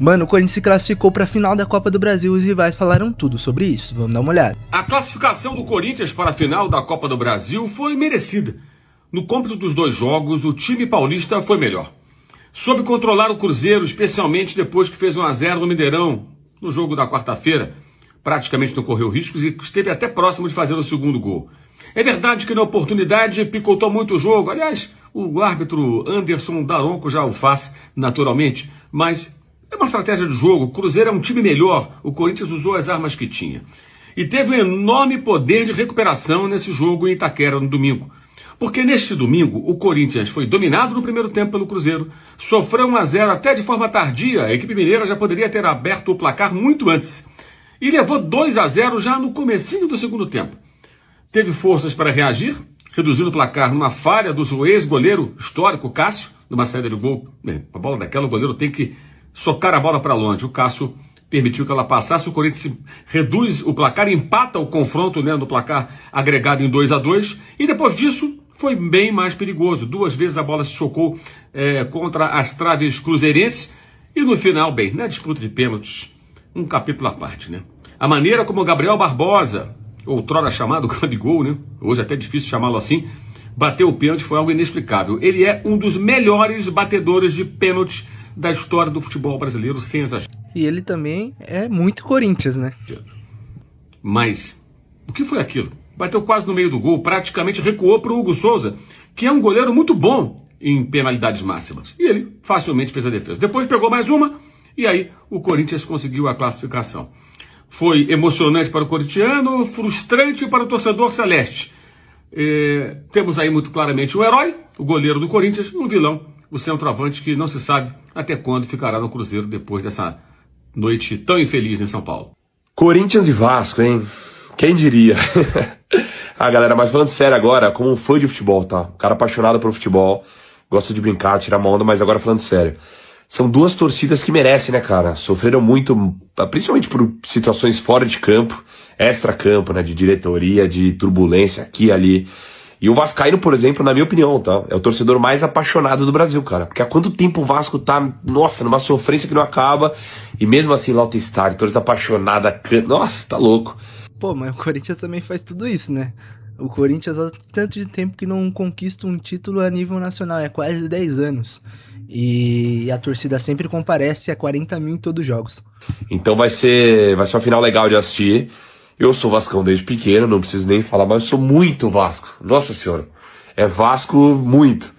Mano, o Corinthians se classificou para a final da Copa do Brasil e os rivais falaram tudo sobre isso. Vamos dar uma olhada. A classificação do Corinthians para a final da Copa do Brasil foi merecida. No cômputo dos dois jogos, o time paulista foi melhor. Soube controlar o Cruzeiro, especialmente depois que fez 1-0 no Mineirão, no jogo da quarta-feira. Praticamente não correu riscos e esteve até próximo de fazer o segundo gol. É verdade que na oportunidade picotou muito o jogo. Aliás, o árbitro Anderson Daronco já o faz naturalmente, mas é uma estratégia de jogo. O Cruzeiro é um time melhor. O Corinthians usou as armas que tinha. E teve um enorme poder de recuperação nesse jogo em Itaquera no domingo. Porque neste domingo, o Corinthians foi dominado no primeiro tempo pelo Cruzeiro, sofreu 1-0 até de forma tardia. A equipe mineira já poderia ter aberto o placar muito antes. E levou 2-0 já no comecinho do segundo tempo. Teve forças para reagir, reduzindo o placar numa falha do ex-goleiro histórico Cássio, numa saída de gol. A bola daquela, o goleiro tem que socar a bola para longe. O Cássio permitiu que ela passasse, o Corinthians reduz o placar, empata o confronto, no placar agregado em 2-2. E depois disso, foi bem mais perigoso. 2 vezes a bola se chocou contra as traves cruzeirenses. E no final, na disputa de pênaltis, um capítulo à parte, A maneira como o Gabriel Barbosa, outrora chamado Gabigol, hoje é até difícil chamá-lo assim, bateu o pênalti foi algo inexplicável. Ele é um dos melhores batedores de pênaltis da história do futebol brasileiro, sem exagero. E ele também é muito Corinthians, Mas o que foi aquilo? Bateu quase no meio do gol, praticamente recuou para o Hugo Souza, que é um goleiro muito bom em penalidades máximas. E ele facilmente fez a defesa. Depois pegou mais uma, e aí o Corinthians conseguiu a classificação. Foi emocionante para o corintiano, frustrante para o torcedor celeste. Temos aí muito claramente o herói, o goleiro do Corinthians, e um vilão, o centroavante que não se sabe até quando ficará no Cruzeiro depois dessa noite tão infeliz em São Paulo. Corinthians e Vasco, hein? Quem diria? Galera, mas falando sério agora, como um fã de futebol, tá? Um cara apaixonado por futebol, gosta de brincar, tirar uma onda, mas agora falando sério. São 2 torcidas que merecem, cara? Sofreram muito, principalmente por situações fora de campo, extra-campo, de diretoria, de turbulência aqui e ali. E o vascaíno, por exemplo, na minha opinião, tá? É o torcedor mais apaixonado do Brasil, cara. Porque há quanto tempo o Vasco tá, numa sofrência que não acaba, e mesmo assim lota estádio, torcida apaixonada, nossa, tá louco. Pô, mas o Corinthians também faz tudo isso, O Corinthians há tanto de tempo que não conquista um título a nível nacional, é quase 10 anos. E a torcida sempre comparece a 40 mil em todos os jogos. Então vai ser uma final legal de assistir. Eu sou Vascão desde pequeno, não preciso nem falar, mas eu sou muito Vasco. Nossa senhora, é Vasco muito.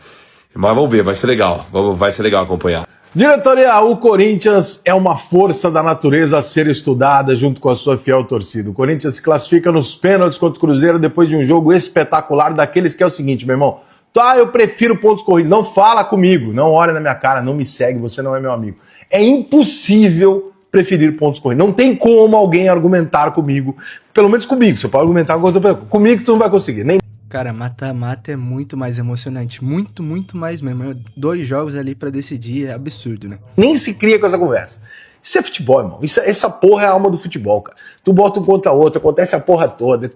Mas vamos ver, vai ser legal acompanhar. Diretoria, o Corinthians é uma força da natureza a ser estudada junto com a sua fiel torcida. O Corinthians se classifica nos pênaltis contra o Cruzeiro depois de um jogo espetacular daqueles que é o seguinte, meu irmão. Eu prefiro pontos corridos. Não fala comigo, não olha na minha cara, não me segue, você não é meu amigo. É impossível preferir pontos corridos. Não tem como alguém argumentar comigo, pelo menos comigo. Você pode argumentar com outra pessoa. Comigo tu não vai conseguir. Cara, mata-mata é muito mais emocionante. Muito, muito mais mesmo. 2 jogos ali pra decidir é absurdo, Nem se cria com essa conversa. Isso é futebol, irmão. Essa porra é a alma do futebol, cara. Tu bota um contra outro, acontece a porra toda.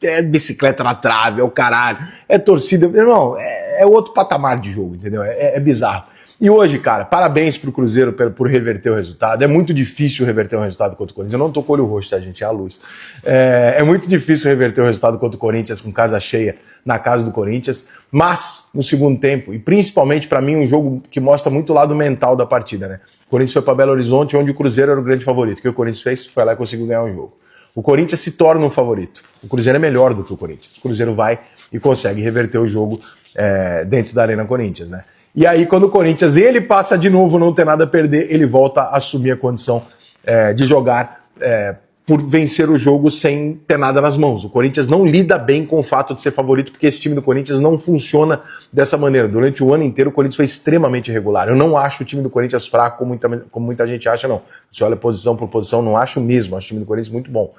É bicicleta na trave, é o caralho. É torcida. Irmão, é outro patamar de jogo, entendeu? É bizarro. E hoje, cara, parabéns pro Cruzeiro por reverter o resultado. É muito difícil reverter um resultado contra o Corinthians. Eu não tô com o olho roxo, tá, gente? É a luz. É muito difícil reverter o resultado contra o Corinthians com casa cheia na casa do Corinthians. Mas, no segundo tempo, e principalmente pra mim, um jogo que mostra muito o lado mental da partida, O Corinthians foi pra Belo Horizonte, onde o Cruzeiro era o grande favorito. O que o Corinthians fez? Foi lá e conseguiu ganhar um jogo. O Corinthians se torna um favorito. O Cruzeiro é melhor do que o Corinthians. O Cruzeiro vai e consegue reverter o jogo dentro da Arena Corinthians, E aí, quando o Corinthians ele passa de novo, não tem nada a perder, ele volta a assumir a condição de jogar por vencer o jogo sem ter nada nas mãos. O Corinthians não lida bem com o fato de ser favorito, porque esse time do Corinthians não funciona dessa maneira. Durante o ano inteiro, o Corinthians foi extremamente irregular. Eu não acho o time do Corinthians fraco, como muita gente acha, não. Se olha posição por posição, não acho mesmo. Acho o time do Corinthians muito bom.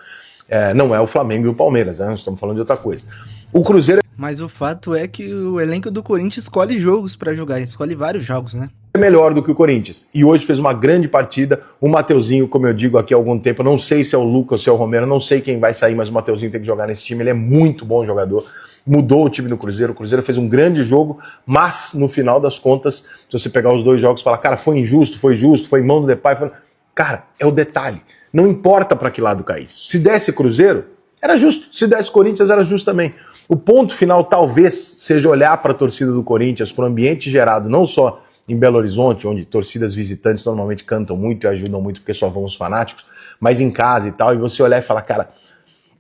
Não é o Flamengo e o Palmeiras, estamos falando de outra coisa. O Cruzeiro... Mas o fato é que o elenco do Corinthians escolhe jogos pra jogar, escolhe vários jogos, É melhor do que o Corinthians. E hoje fez uma grande partida. O Mateuzinho, como eu digo aqui há algum tempo, eu não sei se é o Lucas ou se é o Romero, não sei quem vai sair, mas o Mateuzinho tem que jogar nesse time. Ele é muito bom jogador. mudou o time do Cruzeiro. O Cruzeiro fez um grande jogo, mas no final das contas, se você pegar os dois jogos e falar, cara, foi injusto, foi justo, foi mão do Depay, cara, é o detalhe. Não importa para que lado caísse. Se desse Cruzeiro, era justo. Se desse Corinthians, era justo também. O ponto final talvez seja olhar para a torcida do Corinthians, para o ambiente gerado, não só em Belo Horizonte, onde torcidas visitantes normalmente cantam muito e ajudam muito porque só vão os fanáticos, mas em casa e tal, e você olhar e falar, cara,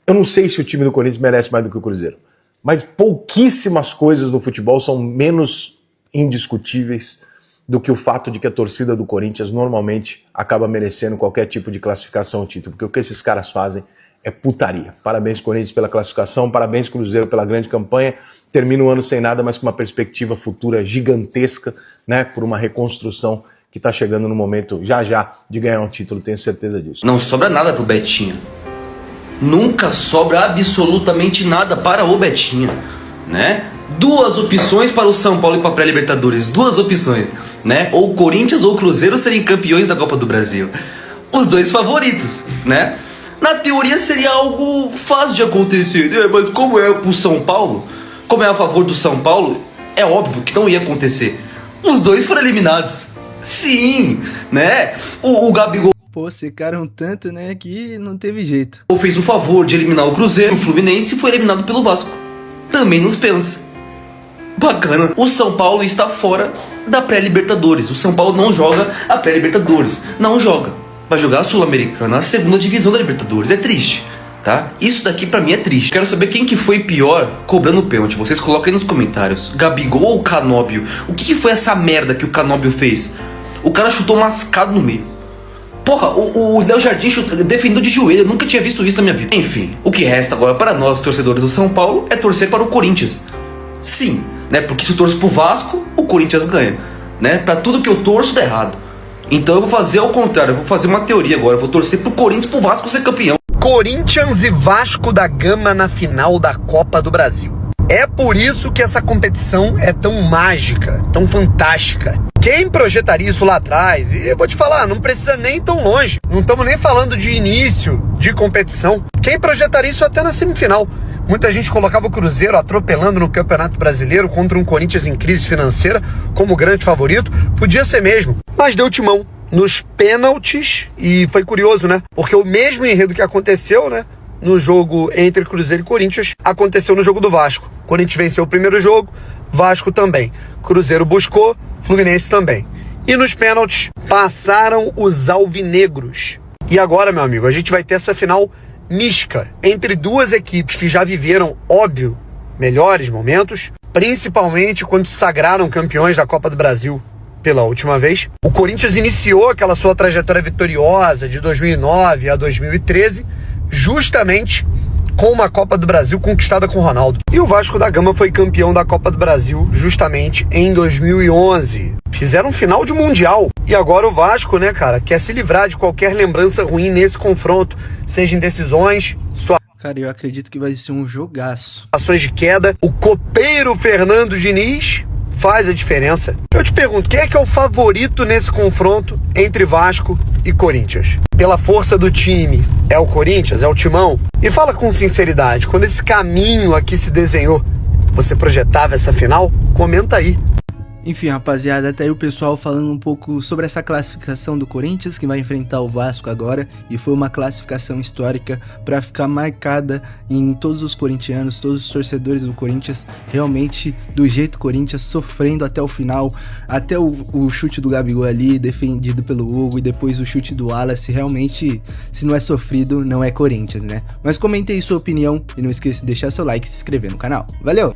eu não sei se o time do Corinthians merece mais do que o Cruzeiro, mas pouquíssimas coisas no futebol são menos indiscutíveis do que o fato de que a torcida do Corinthians normalmente acaba merecendo qualquer tipo de classificação ou título, porque o que esses caras fazem é putaria. Parabéns, Corinthians, pela classificação, parabéns, Cruzeiro, pela grande campanha. Termina o ano sem nada, mas com uma perspectiva futura gigantesca, né, por uma reconstrução que está chegando no momento, já de ganhar um título, tenho certeza disso. Não sobra nada pro Betinho. Nunca sobra absolutamente nada para o Betinho, né? Duas opções para o São Paulo e para a pré-Libertadores, duas opções, né? Ou o Corinthians ou o Cruzeiro serem campeões da Copa do Brasil. Os dois favoritos, né? Na teoria seria algo fácil de acontecer, né? Mas como é pro São Paulo, como é a favor do São Paulo, é óbvio que não ia acontecer. Os dois foram eliminados. Sim, né? O Gabigol Pô, secaram tanto, né, que não teve jeito. fez o favor de eliminar o Cruzeiro. O Fluminense foi eliminado pelo Vasco. Também nos pênaltis. Bacana. O São Paulo está fora da pré-Libertadores. O São Paulo não joga a pré-Libertadores. Não joga. Vai jogar a Sul-Americana, a segunda divisão da Libertadores. É triste, tá? Isso daqui pra mim é triste. Quero saber quem que foi pior cobrando pênalti. Vocês coloquem nos comentários. Gabigol ou Canóbio? O que foi essa merda que o Canóbio fez? O cara chutou mascado no meio. Porra, o Léo Jardim defendeu de joelho. Eu nunca tinha visto isso na minha vida. Enfim, o que resta agora para nós, torcedores do São Paulo, é torcer para o Corinthians. Sim, né? Porque se eu torço pro Vasco, o Corinthians ganha, né? Pra tudo que eu torço dá errado. Então eu vou fazer ao contrário, eu vou fazer uma teoria agora. Eu vou torcer pro Corinthians, pro Vasco ser campeão. Corinthians e Vasco da Gama na final da Copa do Brasil. É por isso que essa competição é tão mágica, tão fantástica. Quem projetaria isso lá atrás? E eu vou te falar, não precisa nem tão longe. Não estamos nem falando de início de competição. Quem projetaria isso até na semifinal? Muita gente colocava o Cruzeiro atropelando no Campeonato Brasileiro contra um Corinthians em crise financeira como grande favorito. Podia ser mesmo, mas deu timão nos pênaltis e foi curioso, né? Porque o mesmo enredo que aconteceu, né, no jogo entre Cruzeiro e Corinthians, aconteceu no jogo do Vasco. Corinthians venceu o primeiro jogo, Vasco também. Cruzeiro buscou, Fluminense também. E nos pênaltis passaram os alvinegros. E agora, meu amigo, a gente vai ter essa final mística entre duas equipes que já viveram, óbvio, melhores momentos, principalmente quando se sagraram campeões da Copa do Brasil pela última vez. O Corinthians iniciou aquela sua trajetória vitoriosa de 2009 a 2013, justamente com uma Copa do Brasil conquistada com o Ronaldo. E o Vasco da Gama foi campeão da Copa do Brasil justamente em 2011. Fizeram final de Mundial. E agora o Vasco, né, cara, quer se livrar de qualquer lembrança ruim nesse confronto, seja em decisões, Cara, eu acredito que vai ser um jogaço. ações de queda. O copeiro Fernando Diniz faz a diferença. Eu te pergunto, quem é que é o favorito nesse confronto entre Vasco e Corinthians? Pela força do time, é o Corinthians? É o Timão? E fala com sinceridade, quando esse caminho aqui se desenhou, você projetava essa final? Comenta aí. Enfim, rapaziada, até aí o pessoal falando um pouco sobre essa classificação do Corinthians, que vai enfrentar o Vasco agora, e foi uma classificação histórica para ficar marcada em todos os corintianos, todos os torcedores do Corinthians, realmente do jeito Corinthians, sofrendo até o final, até o chute do Gabigol ali, defendido pelo Hugo, e depois o chute do Wallace, realmente, se não é sofrido, não é Corinthians, né? Mas comente aí sua opinião, e não esqueça de deixar seu like e se inscrever no canal. Valeu!